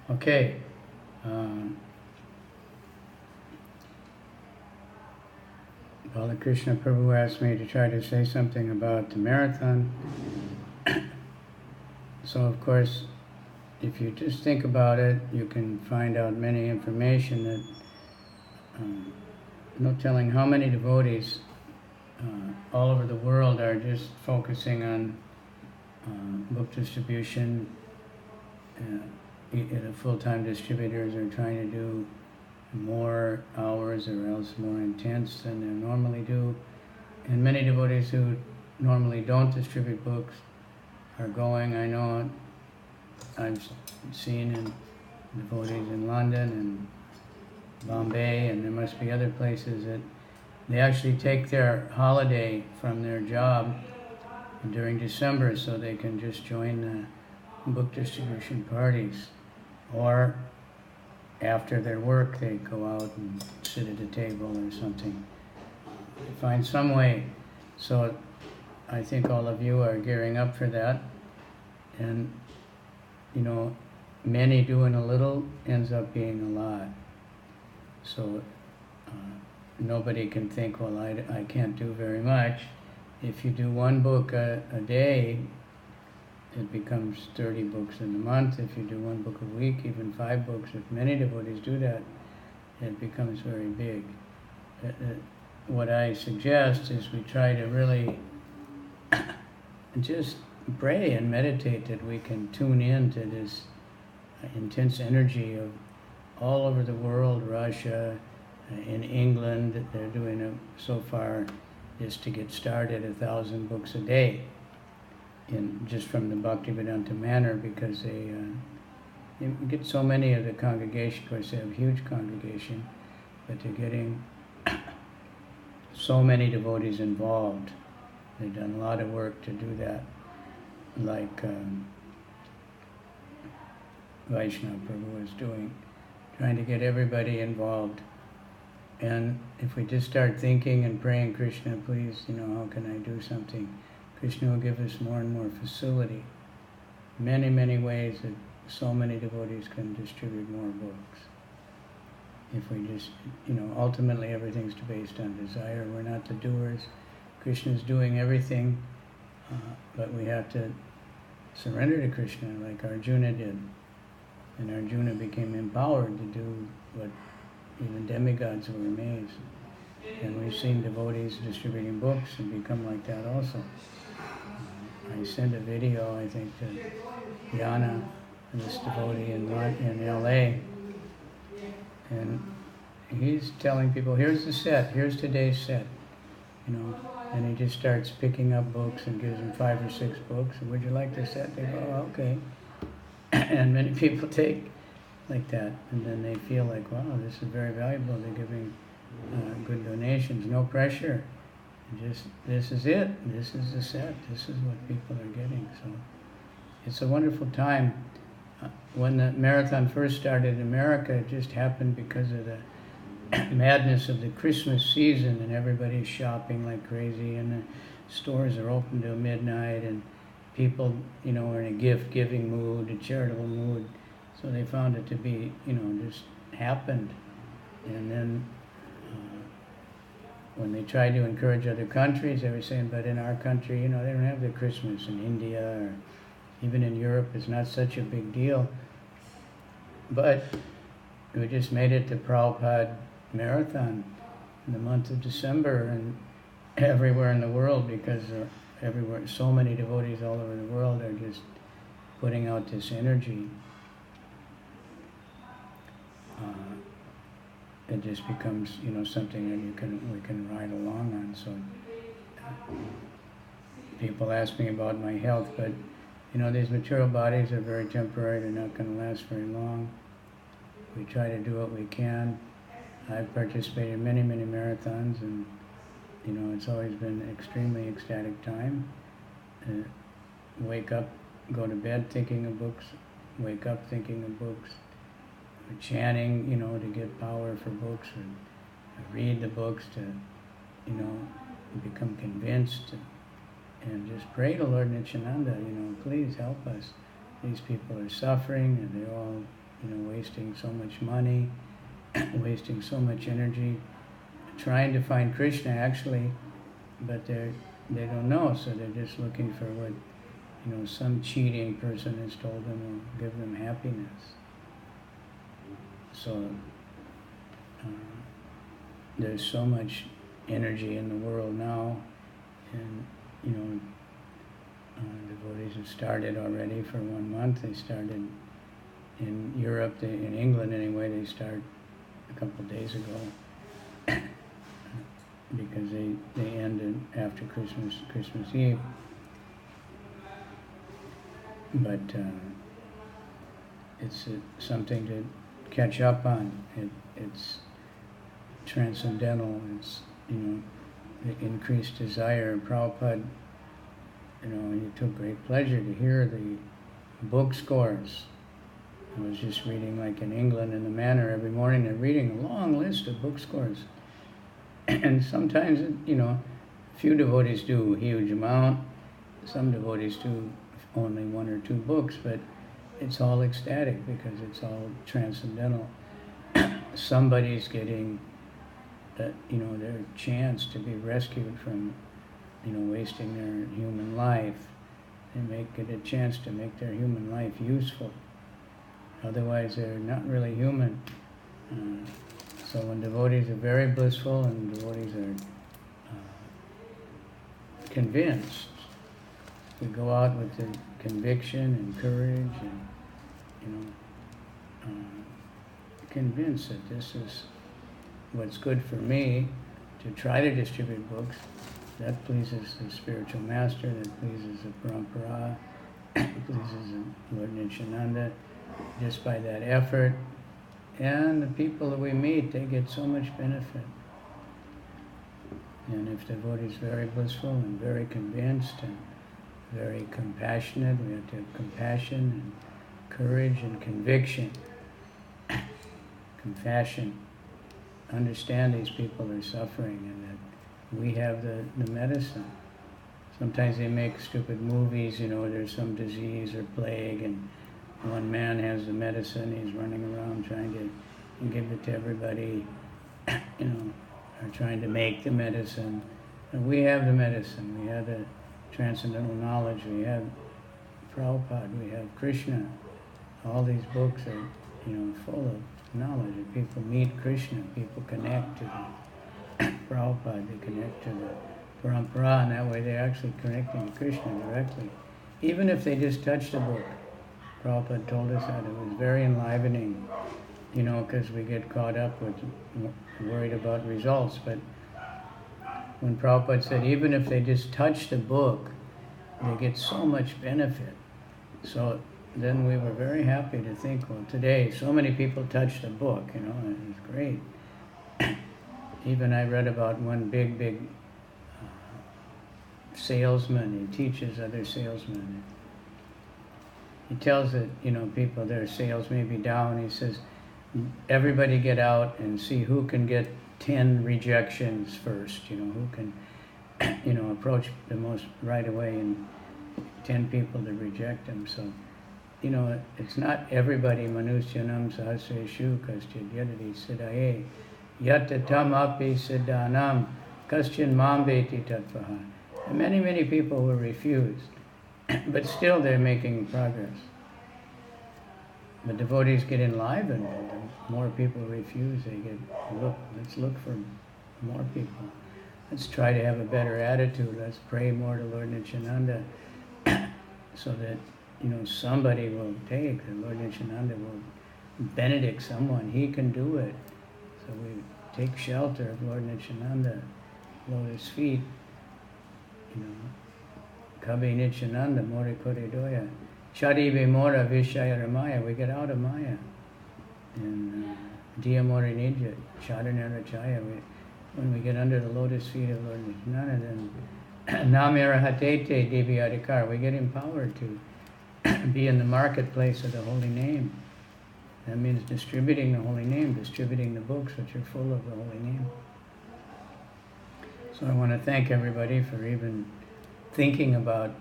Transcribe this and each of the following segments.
Okay. Um, Balakrishna Prabhu asked me to try to say something about the marathon. So, of course, if you just think about it, you can find out many information that no telling how many devotees all over the world are just focusing on book distribution. The full-time distributors are trying to do more hours or else more intense than they normally do. And many devotees who normally don't distribute books are going. I know I've seen in devotees in London and Bombay, and there must be other places that they actually take their holiday from their job during December so they can just join the book distribution parties. Or after their work, they go out and sit at a table or something. Find some way. So I think all of you are gearing up for that. And, many doing a little ends up being a lot. So nobody can think, well, I can't do very much. If you do one book a day, it becomes 30 books in a month. If you do one book a week, even 5 books, if many devotees do that, it becomes very big. What I suggest is we try to really just pray and meditate that we can tune in to this intense energy of all over the world, Russia, in England. They're doing so far just to get started 1,000 books a day, just from the Bhaktivedanta manner, because they get so many of the congregation. Of course, they have a huge congregation, but they're getting so many devotees involved. They've done a lot of work to do that, like Vaishnava Prabhu is doing, trying to get everybody involved. And if we just start thinking and praying, Krishna, please, how can I do something? Krishna will give us more and more facility. Many, many ways that so many devotees can distribute more books. If we just, ultimately everything's based on desire. We're not the doers. Krishna's doing everything, but we have to surrender to Krishna like Arjuna did. And Arjuna became empowered to do what even demigods were amazed. And we've seen devotees distributing books and become like that also. I sent a video, I think, to Yana, this devotee in LA, and he's telling people, here's the set, here's today's set, and he just starts picking up books and gives them 5 or 6 books. Would you like this set? They go, oh, okay. And many people take like that, and then they feel like, wow, this is very valuable. They're giving good donations, no pressure. Just, this is it. This is the set. This is what people are getting. So it's a wonderful time. When the marathon first started in America, it just happened because of the madness of the Christmas season, and everybody's shopping like crazy, and the stores are open till midnight, and people, are in a gift-giving mood, a charitable mood. So they found it to be, just happened. And then when they tried to encourage other countries, they were saying, but in our country, they don't have the Christmas. In India or even in Europe, it's not such a big deal. But we just made it the Prabhupada Marathon in the month of December, and everywhere in the world, because everywhere, so many devotees all over the world are just putting out this energy. It just becomes, something that we can ride along on. So people ask me about my health, but these material bodies are very temporary. They're not going to last very long. We try to do what we can. I've participated in many, many marathons, and it's always been an extremely ecstatic time. Wake up, go to bed thinking of books, wake up thinking of books. We're chanting, to get power for books, and read the books to, become convinced, and just pray to Lord Nityananda, please help us. These people are suffering, and they're all wasting so much money, wasting so much energy, trying to find Krishna actually, but they don't know, so they're just looking for what some cheating person has told them will give them happiness. So there's so much energy in the world now, and devotees have started already for 1 month. They started in Europe, in England anyway, they start a couple of days ago because they ended after Christmas Eve. But it's something to catch up on. It's transcendental. It's the increased desire. Prabhupada, he took great pleasure to hear the book scores. I was just reading, like in England in the Manor every morning, they're reading a long list of book scores. And sometimes, few devotees do a huge amount. Some devotees do only 1 or 2 books, but it's all ecstatic because it's all transcendental. Somebody's getting, their chance to be rescued from, wasting their human life, and get a chance to make their human life useful. Otherwise, they're not really human. So when devotees are very blissful and devotees are convinced, we go out with the conviction and courage and, convinced that this is what's good for me, to try to distribute books. That pleases the spiritual master, that pleases the Parampara, pleases Lord Nityananda, just by that effort. And the people that we meet, they get so much benefit. And if the devotee is very blissful and very convinced and very compassionate, we have to have compassion and courage and conviction. Compassion. Understand these people are suffering and that we have the medicine. Sometimes they make stupid movies, there's some disease or plague, and one man has the medicine, he's running around trying to give it to everybody, or trying to make the medicine. And we have the medicine, we have the transcendental knowledge, we have Prabhupada, we have Krishna. All these books are, full of knowledge. And people meet Krishna, people connect to the Prabhupada, they connect to the Parampara, and that way they're actually connecting to Krishna directly. Even if they just touch the book. Prabhupada told us that it was very enlivening, because we get caught up with worried about results. But when Prabhupada said even if they just touch the book, they get so much benefit. So then we were very happy to think, well, today so many people touched the book, and it was great. Even I read about one big salesman. He teaches other salesmen. He tells that, people, their sales may be down. He says, everybody get out and see who can get 10 rejections first, who can, approach the most right away, and 10 people to reject them. So, it's not everybody, manusyanam sahasreshu kaschid yadati siddhaye, yatatam api siddhanam kaschin mambeti tatvaha. And many people were refused. But still they're making progress. The devotees get enlivened, and the more people refuse, let's look for more people. Let's try to have a better attitude. Let's pray more to Lord Nityananda so that, somebody will take, that Lord Nityananda will benedict someone. He can do it. So we take shelter of Lord Nityananda, lotus feet, Kabi Nityananda, Mori Kore Doya. Shadibe Mora Vishaya Ramaya. We get out of Maya. And Diya Mori Nidya, Shadanara Chaya. When we get under the lotus feet of Lord Nityananda, then Namira Hatete Devi Adhikar. We get empowered to be in the marketplace of the holy name. That means distributing the holy name, distributing the books which are full of the holy name. So I want to thank everybody for even thinking about,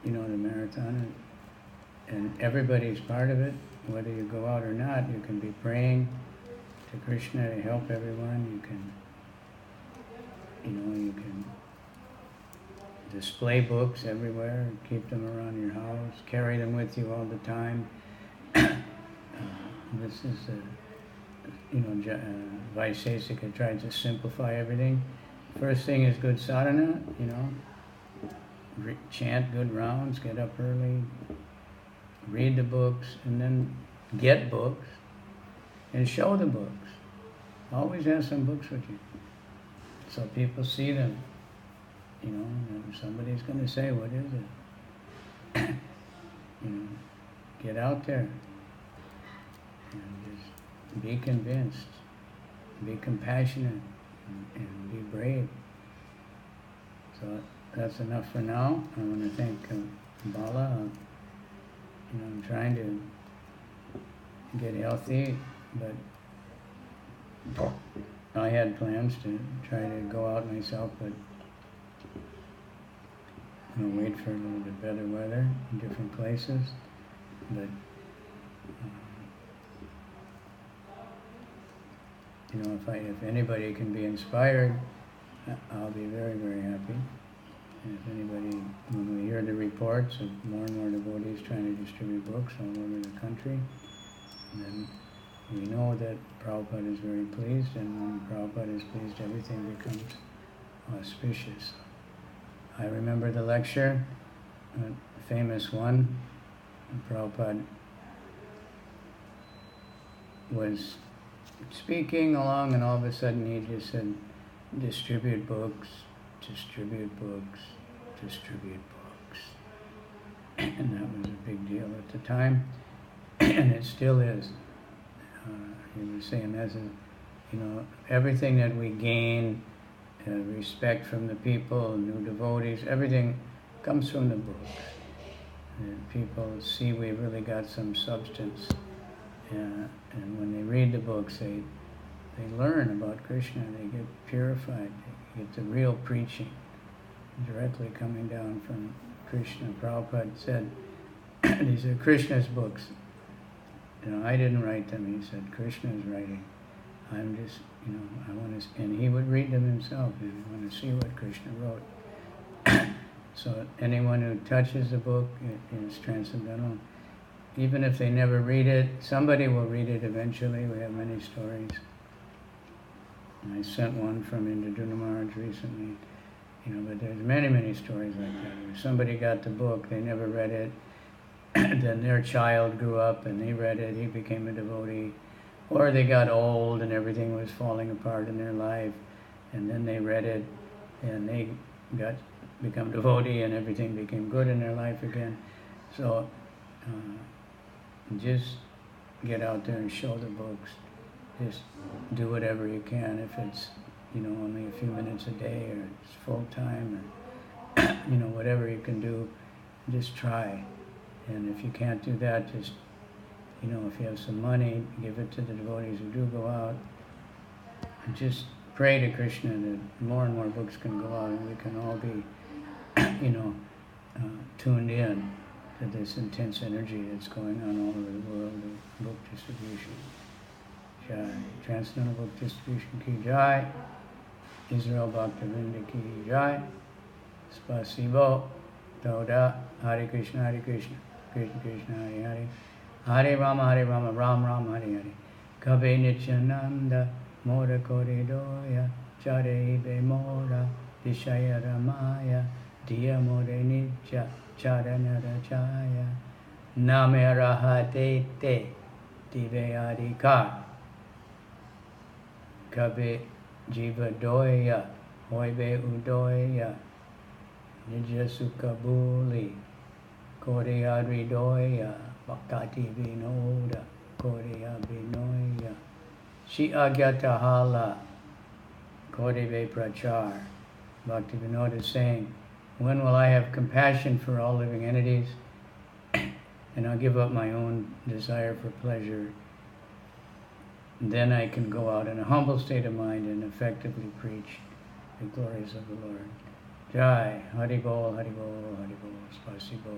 the marathon. and everybody's part of it. Whether you go out or not, you can be praying to Krishna to help everyone. You can, you can display books everywhere, keep them around your house, carry them with you all the time. This is, Vaisesika tried to simplify everything. First thing is good sadhana, chant good rounds, get up early, read the books, and then get books and show the books. Always have some books with you, so people see them. And somebody's going to say, "What is it?" Get out there and just be convinced, be compassionate, and be brave. So that's enough for now. I want to thank Bala. I'm trying to get healthy, but I had plans to try to go out myself, but I'm going to wait for a little bit better weather in different places. But if anybody can be inspired, I'll be very, very happy. And if anybody, when we hear the reports of more and more devotees trying to distribute books all over the country, then we know that Prabhupada is very pleased, and when Prabhupada is pleased, everything becomes auspicious. I remember the lecture, a famous one. Prabhupada was speaking along, and all of a sudden he just said, "Distribute books, distribute books, distribute books." And that was a big deal at the time, and it still is. He was saying, everything that we gain, respect from the people, new devotees, everything comes from the books. And people see we really got some substance. And when they read the books, they learn about Krishna, they get purified, they get the real preaching directly coming down from Krishna. Prabhupada said, these are Krishna's books. I didn't write them. He said, Krishna's writing. I'm just, I want to, and he would read them himself, and I want to see what Krishna wrote. So anyone who touches the book is transcendental. Even if they never read it, somebody will read it eventually. We have many stories. And I sent one from Indraduna Maharaj recently, but there's many, many stories like that. Where somebody got the book, they never read it, then their child grew up and they read it, he became a devotee. Or they got old and everything was falling apart in their life, and then they read it and they become devotee and everything became good in their life again. So just get out there and show the books. Just do whatever you can. If it's only a few minutes a day, or it's full time, or whatever you can do, just try. And if you can't do that, just if you have some money, give it to the devotees who do go out. And just pray to Krishna that more and more books can go out, and we can all be tuned in to this intense energy that's going on all over the world of book distribution. Jai. Transcendental Book Distribution kijay. Israel Bhaktivinoda kijay. Spasibo. Toda. Hare Krishna, Hare Krishna. Krishna Krishna, Hare Hare. Hare Rama, Ram Ram, Hare Hare. Kabe Nityananda, Mora Koridoya, Chare Be Mora, Dishaya Ramaya, Diya More Nitya, Charana Rachaya, Name Rahate Te, Dive Adhikar. Kabe Jiva Doya, Hoibe Udoya, Nija Sukabuli, Korea Ridoya, Bhakti Vinoda, Korea Vinoya, Shi Agyata Hala, Kodeve Prachar. Bhakti Vinoda is saying, when will I have compassion for all living entities, and I'll give up my own desire for pleasure? Then I can go out in a humble state of mind and effectively preach the glories of the Lord. Jai, Hari Bol, Hari Bol, Hari Bol, Spasibo.